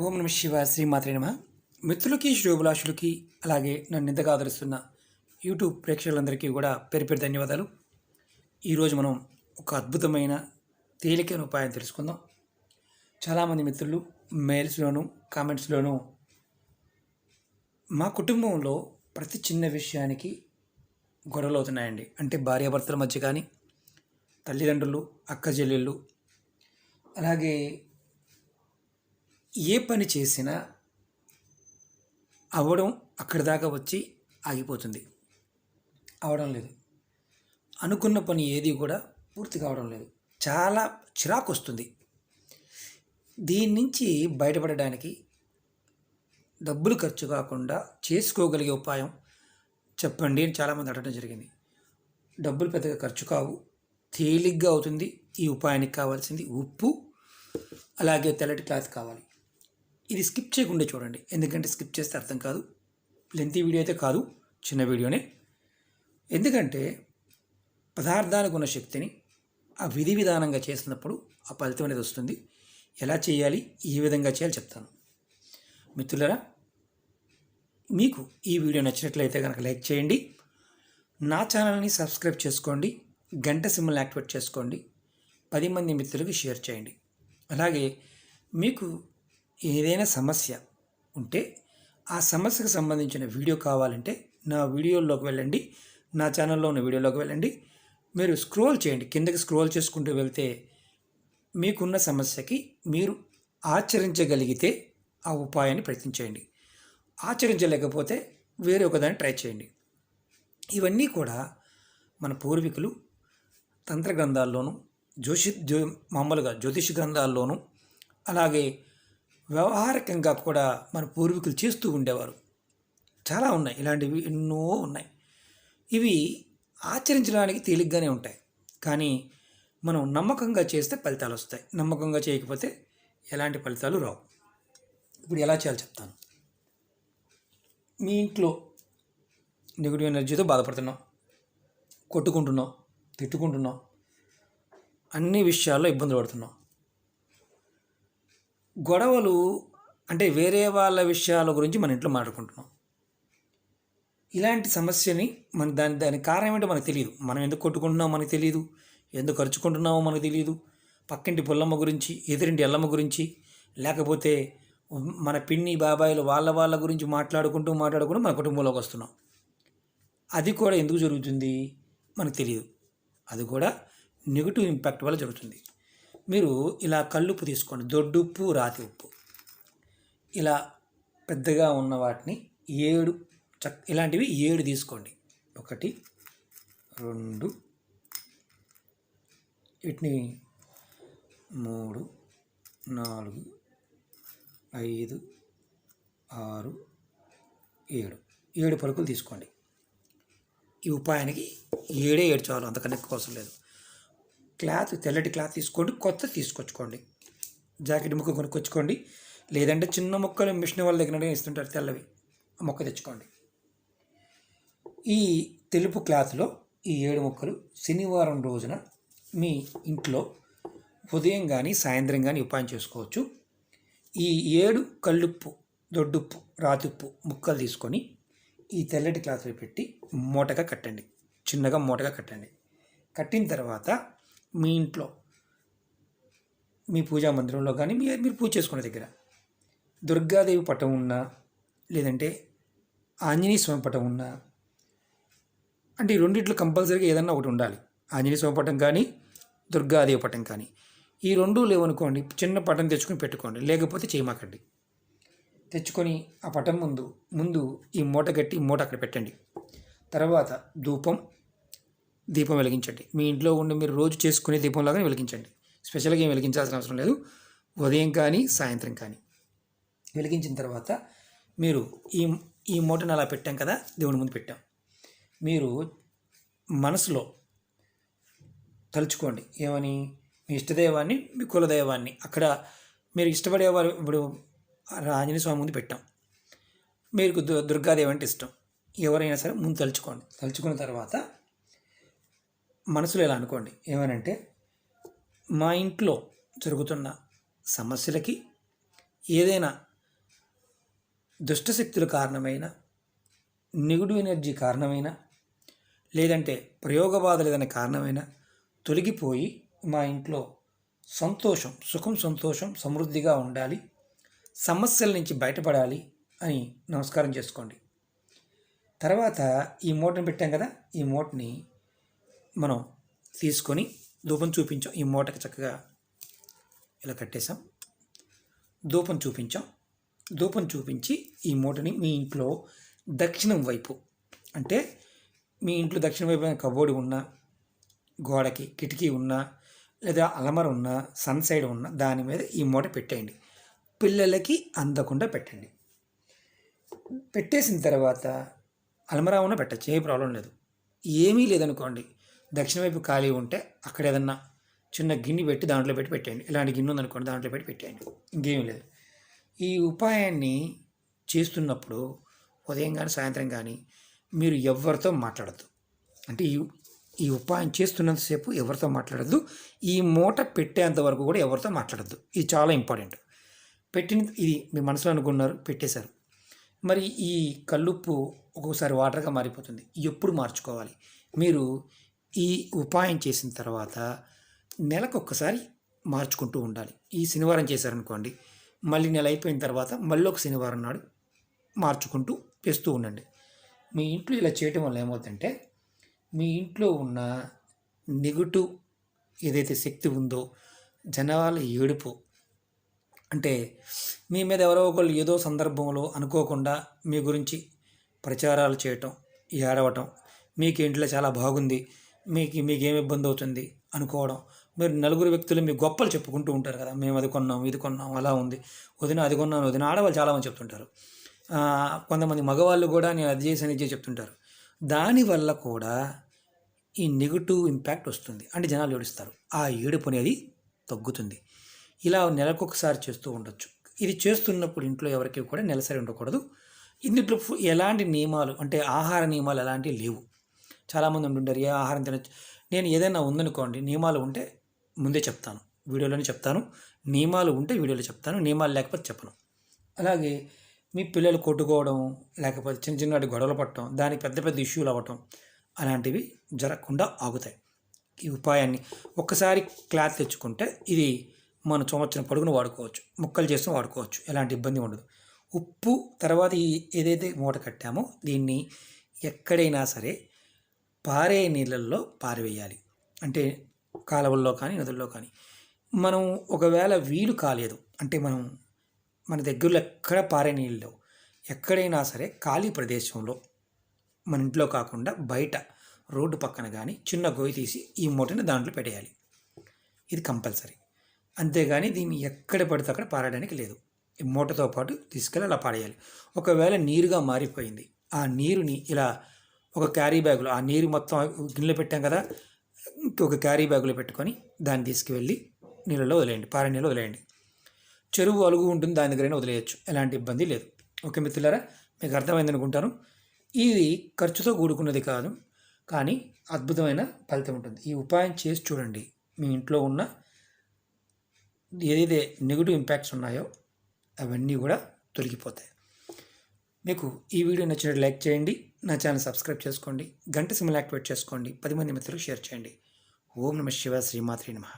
ఓం నమ శివాయ శ్రీమాత్రే నమ. మిత్రులకి శ్రేయోభిలాషులకి అలాగే నన్ను ఇంతగా ఆదరిస్తున్న యూట్యూబ్ ప్రేక్షకులందరికీ కూడా పేరు పేరు ధన్యవాదాలు. ఈరోజు మనం ఒక అద్భుతమైన తేలికైన ఉపాయం తెలుసుకుందాం. చాలామంది మిత్రులు మెయిల్స్లోను కామెంట్స్లోనూ మా కుటుంబంలో ప్రతి చిన్న విషయానికి గొడవలు అవుతున్నాయండి. అంటే భార్యాభర్తల మధ్య కానీ, తల్లిదండ్రులు, అక్క చెల్లెళ్ళు, అలాగే ఏ పని చేసినా అవ్వడం అక్కడి దాకా వచ్చి ఆగిపోతుంది. అవడం లేదు. అనుకున్న పని ఏది కూడా పూర్తి కావడం లేదు. చాలా చిరాకు వస్తుంది. దీని నుంచి బయటపడడానికి డబ్బులు ఖర్చు కాకుండా చేసుకోగలిగే ఉపాయం చెప్పండి అని చాలామంది అడగడం జరిగింది. డబ్బులు పెద్దగా ఖర్చు కావు, తేలిగ్గా అవుతుంది. ఈ ఉపాయానికి కావాల్సింది ఉప్పు, అలాగే తెల్లటి క్లాత్ కావాలి. ఇది స్కిప్ చేయకుండా చూడండి, ఎందుకంటే స్కిప్ చేస్తే అర్థం కాదు. లెంతీ వీడియో అయితే కాదు, చిన్న వీడియోనే. ఎందుకంటే పదార్థానికి ఉన్న శక్తిని ఆ విధి విధానంగా చేసినప్పుడు ఆ ఫలితం అనేది వస్తుంది. ఎలా చేయాలి, ఏ విధంగా చేయాలి చెప్తాను. మిత్రులరా, మీకు ఈ వీడియో నచ్చినట్లయితే కనుక లైక్ చేయండి, నా ఛానల్ని సబ్స్క్రైబ్ చేసుకోండి, గంట సింబల్ని యాక్టివేట్ చేసుకోండి, 10 మంది మిత్రులకు షేర్ చేయండి. అలాగే మీకు ఏదైనా సమస్య ఉంటే ఆ సమస్యకు సంబంధించిన వీడియో కావాలంటే నా వీడియోల్లోకి వెళ్ళండి, నా ఛానల్లో ఉన్న వీడియోలోకి వెళ్ళండి. మీరు స్క్రోల్ చేయండి, కిందకి స్క్రోల్ చేసుకుంటూ వెళ్తే మీకున్న సమస్యకి మీరు ఆచరించగలిగితే ఆ ఉపాయాన్ని ప్రయత్నించేయండి. ఆచరించలేకపోతే వేరే ఒకదాన్ని ట్రై చేయండి. ఇవన్నీ కూడా మన పూర్వీకులు తంత్ర గ్రంథాల్లోనూ మామూలుగా జ్యోతిష గ్రంథాల్లోనూ, అలాగే వ్యవహారికంగా కూడా మన పూర్వీకులు చేస్తూ ఉండేవారు. చాలా ఉన్నాయి, ఇలాంటివి ఎన్నో ఉన్నాయి. ఇవి ఆచరించడానికి తేలిగ్గానే ఉంటాయి, కానీ మనం నమ్మకంగా చేస్తే ఫలితాలు వస్తాయి. నమ్మకంగా చేయకపోతే ఎలాంటి ఫలితాలు రావు. ఇప్పుడు ఎలా చేయాలో చెప్తాను. మీ ఇంట్లో నెగిటివ్ ఎనర్జీతో బాధపడుతున్నాం, కొట్టుకుంటున్నాం, తిట్టుకుంటున్నాం, అన్ని విషయాల్లో ఇబ్బందులు పడుతున్నాం. గొడవలు అంటే వేరే వాళ్ళ విషయాల గురించి మన ఇంట్లో మాట్లాడుకుంటున్నాం. ఇలాంటి సమస్యని దాని కారణం ఏంటో మనకు తెలియదు. మనం ఎందుకు కొట్టుకుంటున్నామో మనకు తెలియదు, ఎందుకు ఖర్చుకుంటున్నామో మనకు తెలియదు. పక్కింటి పుల్లమ్మ గురించి, ఎదురింటి ఎల్లమ్మ గురించి, లేకపోతే మన పిన్ని బాబాయిలు వాళ్ళ గురించి మాట్లాడుకుంటూ మన కుటుంబంలోకి వస్తున్నాం. అది కూడా ఎందుకు జరుగుతుంది మనకు తెలియదు. అది కూడా నెగిటివ్ ఇంపాక్ట్ వల్ల జరుగుతుంది. మీరు ఇలా కల్లుప్పు తీసుకోండి, దొడ్డుప్పు, రాతి ఉప్పు, ఇలా పెద్దగా ఉన్న వాటిని 7 ఇలాంటివి 7 తీసుకోండి. 1 2 వీటిని 3 4 5 6 7 పలుకులు తీసుకోండి. ఈ ఉపాయానికి 7 చాలు, అంతకన్నా ఎక్కువ అవసరం లేదు. క్లాత్, తెల్లటి క్లాత్ తీసుకోండి, కొత్త తీసుకొచ్చుకోండి. జాకెట్ ముక్క కొనుక్కొచ్చుకోండి, లేదంటే చిన్న మొక్కలు మిషన్ వాళ్ళ దగ్గర ఇస్తుంటారు తెల్లవి, ఆ మొక్క తెచ్చుకోండి. ఈ తెలుపు క్లాత్లో ఈ 7 ముక్కలు శనివారం రోజున మీ ఇంట్లో ఉదయం కానీ సాయంత్రం కానీ ఉపాయం చేసుకోవచ్చు. ఈ 7 కల్లుప్పు, దొడ్డుప్పు, రాతిప్పు ముక్కలు తీసుకొని ఈ తెల్లటి క్లాత్లో పెట్టి మూటగా కట్టండి. చిన్నగా మూటగా కట్టండి. కట్టిన తర్వాత మీ ఇంట్లో, మీ పూజా మందిరంలో కానీ మీరు పూజ చేసుకునే దగ్గర దుర్గాదేవి పటం ఉన్నా, లేదంటే ఆంజనేయ స్వామి పటం ఉన్నా, అంటే ఈ రెండిట్లో కంపల్సరీగా ఏదన్నా ఒకటి ఉండాలి. ఆంజనేయ స్వామి పటం కానీ, దుర్గాదేవి పటం కానీ. ఈ రెండూ లేవనుకోండి, చిన్న పటం తెచ్చుకొని పెట్టుకోండి, లేకపోతే చేయమాకండి. తెచ్చుకొని ఆ పటం ముందు ఈ మూట కట్టి మూట అక్కడ పెట్టండి. తర్వాత దీపం వెలిగించండి. మీ ఇంట్లో ఉండి మీరు రోజు చేసుకునే దీపంలాగానే వెలిగించండి. స్పెషల్గా ఏం వెలిగించాల్సిన అవసరం లేదు. ఉదయం కానీ సాయంత్రం కానీ వెలిగించిన తర్వాత మీరు ఈ మూటను అలా పెట్టాం కదా, దేవుని ముందు పెట్టాం. మీరు మనసులో తలుచుకోండి, ఏమని? మీ ఇష్టదైవాన్ని, మీ కులదైవాన్ని. అక్కడ మీరు ఇష్టపడేవారు, ఇప్పుడు ఆంజనేయ స్వామి ముందు పెట్టాం, మీకు దుర్గాదేవి అంటే ఇష్టం, ఎవరైనా సరే ముందు తలుచుకోండి. తలుచుకున్న తర్వాత మనసులో ఎలా అనుకోండి, ఏమనంటే మా ఇంట్లో జరుగుతున్న సమస్యలకి ఏదైనా దుష్టశక్తుల కారణమైన, నెగిటివ్ ఎనర్జీ కారణమైన, లేదంటే ప్రయోగ బాధలు ఏదైనా కారణమైన తొలగిపోయి మా ఇంట్లో సంతోషం, సుఖం, సంతోషం సమృద్ధిగా ఉండాలి, సమస్యల నుంచి బయటపడాలి అని నమస్కారం చేసుకోండి. తర్వాత ఈ మూటను పెట్టాం కదా, ఈ మూటని మనం తీసుకొని ధూపం చూపించాం. ఈ మూటకి చక్కగా ఇలా కట్టేసాం. ధూపం చూపించాం. ధూపం చూపించి ఈ మూటని మీ ఇంట్లో దక్షిణం వైపు, అంటే మీ ఇంట్లో దక్షిణ వైపు కబోర్డు ఉన్నా, గోడకి కిటికీ ఉన్నా, లేదా అలమర ఉన్నా, సన్ సైడ్ ఉన్నా దాని మీద ఈ మూట పెట్టేయండి. పిల్లలకి అందకుండా పెట్టండి. పెట్టేసిన తర్వాత అలమరా ఉన్న పెట్టచ్చు, ఏ ప్రాబ్లం లేదు. ఏమీ లేదనుకోండి, దక్షిణ వైపు ఖాళీ ఉంటే అక్కడ ఏదన్నా చిన్న గిన్నె పెట్టి దాంట్లో పెట్టి పెట్టేయండి. ఇలాంటి గిన్నె ఉందనుకోండి, దాంట్లో పెట్టి పెట్టేయండి. ఇంకేమీ లేదు. ఈ ఉపాయాన్ని చేస్తున్నప్పుడు ఉదయం కానీ సాయంత్రం కానీ మీరు ఎవరితో మాట్లాడద్దు. అంటే ఈ ఉపాయం చేస్తున్నంతసేపు ఎవరితో మాట్లాడద్దు. ఈ మూట పెట్టేంత వరకు కూడా ఎవరితో మాట్లాడద్దు. ఇది చాలా ఇంపార్టెంట్. ఇది మీ మనసులో అనుకున్నారు, పెట్టేశారు. మరి ఈ కల్లుప్పు ఒక్కొక్కసారి వాటర్గా మారిపోతుంది. ఎప్పుడు మార్చుకోవాలి? మీరు ఈ ఉపాయం చేసిన తర్వాత నెలకొక్కసారి మార్చుకుంటూ ఉండాలి. ఈ శనివారం చేశారనుకోండి, మళ్ళీ నెల అయిపోయిన తర్వాత మళ్ళీ ఒక శనివారం నాడు మార్చుకుంటూ చేస్తూ ఉండండి. మీ ఇంట్లో ఇలా చేయటం వల్ల ఏమవుతుందంటే, మీ ఇంట్లో ఉన్న నెగటివ్ ఏదైతే శక్తి ఉందో, జనాల ఏడుపు, అంటే మీ మీద ఎవరో ఒకళ్ళు ఏదో సందర్భంలో అనుకోకుండా మీ గురించి ప్రచారాలు చేయటం, ఏడవటం, మీకు ఇంట్లో చాలా బాగుంది, మీకేమి ఇబ్బంది అవుతుంది అనుకోవడం, మీరు నలుగురు వ్యక్తులు మీ గొప్పలు చెప్పుకుంటూ ఉంటారు కదా, మేము అది కొన్నాం, ఇది కొన్నాం, అలా ఉంది, వదిన అది కొన్నాను, వదిన, ఆడవాళ్ళు చాలామంది చెప్తుంటారు. కొంతమంది మగవాళ్ళు కూడా నేను అది చేసి అని చెప్తుంటారు. దానివల్ల కూడా ఈ నెగిటివ్ ఇంపాక్ట్ వస్తుంది. అంటే జనాలు ఏడుస్తారు. ఆ ఏడుపు అనేది తగ్గుతుంది. ఇలా నెలకొకసారి చేస్తూ ఉండొచ్చు. ఇది చేస్తున్నప్పుడు ఇంట్లో ఎవరికి కూడా నెలసరి ఉండకూడదు. ఇందులో ఎలాంటి నియమాలు, అంటే ఆహార నియమాలు ఎలాంటివి లేవు. చాలామంది ఉంటుంటారు, ఏ ఆహారం తినచ్చు. నేను ఏదైనా ఉందనుకోండి, నియమాలు ఉంటే ముందే చెప్తాను, వీడియోలోనే చెప్తాను. నియమాలు ఉంటే వీడియోలో చెప్తాను, నియమాలు లేకపోతే చెప్పను. అలాగే మీ పిల్లలు కొట్టుకోవడం, లేకపోతే చిన్న చిన్నటి గొడవలు పడటం, దానికి పెద్ద పెద్ద ఇష్యూలు అవ్వటం, అలాంటివి జరగకుండా ఆగుతాయి. ఈ ఉపాయాన్ని ఒక్కసారి క్లాత్ తెచ్చుకుంటే ఇది మనం సంవత్సరం పొడుగును వాడుకోవచ్చు, ముక్కలు చేసి వాడుకోవచ్చు, ఎలాంటి ఇబ్బంది ఉండదు. ఉప్పు తర్వాత ఏదైతే మూట కట్టామో దీన్ని ఎక్కడైనా సరే పారే నీళ్ళల్లో పారవేయాలి. అంటే కాలువల్లో కానీ నదుల్లో కానీ. మనం ఒకవేళ వీలు కాలేదు అంటే మన దగ్గరలో ఎక్కడ పారే నీళ్ళు ఎక్కడైనా సరే ఖాళీ ప్రదేశంలో, మన ఇంట్లో కాకుండా బయట రోడ్డు పక్కన కానీ చిన్న గొయ్యి తీసి ఈ మూటని దాంట్లో పెట్టేయాలి. ఇది కంపల్సరీ. అంతేగాని దీన్ని ఎక్కడ పడితే అక్కడ పారడానికి లేదు. ఈ మూటతో పాటు తీసుకెళ్ళి అలా పాడేయాలి. ఒకవేళ నీరుగా మారిపోయింది, ఆ నీరుని ఇలా ఒక క్యారీ బ్యాగులో, ఆ నీరు మొత్తం గిన్నెలో పెట్టాం కదా, ఇంకొక క్యారీ బ్యాగులో పెట్టుకొని దాన్ని తీసుకువెళ్ళి నీళ్ళలో వదిలేయండి, పారే నీళ్ళు వదిలేయండి. చెరువు అలుగు ఉంటుంది, దాని దగ్గరైనా వదిలేయచ్చు, ఎలాంటి ఇబ్బంది లేదు. ఓకే మిత్రులారా, మీకు అర్థమైంది అనుకుంటాను. ఇది ఖర్చుతో కూడుకున్నది కాదు, కానీ అద్భుతమైన ఫలితం ఉంటుంది. ఈ ఉపాయం చేసి చూడండి. మీ ఇంట్లో ఉన్న ఏదైతే నెగిటివ్ ఇంపాక్ట్స్ ఉన్నాయో అవన్నీ కూడా తొలగిపోతాయి. మీకు ఈ వీడియో నచ్చినట్టు లైక్ చేయండి, నా ఛానల్ సబ్స్క్రైబ్ చేసుకోండి, గంట సింబల్ యాక్టివేట్ చేసుకోండి, 10 మంది మిత్రులకు షేర్ చేయండి. ఓం నమః శివాయ, శ్రీమాత్రే నమః.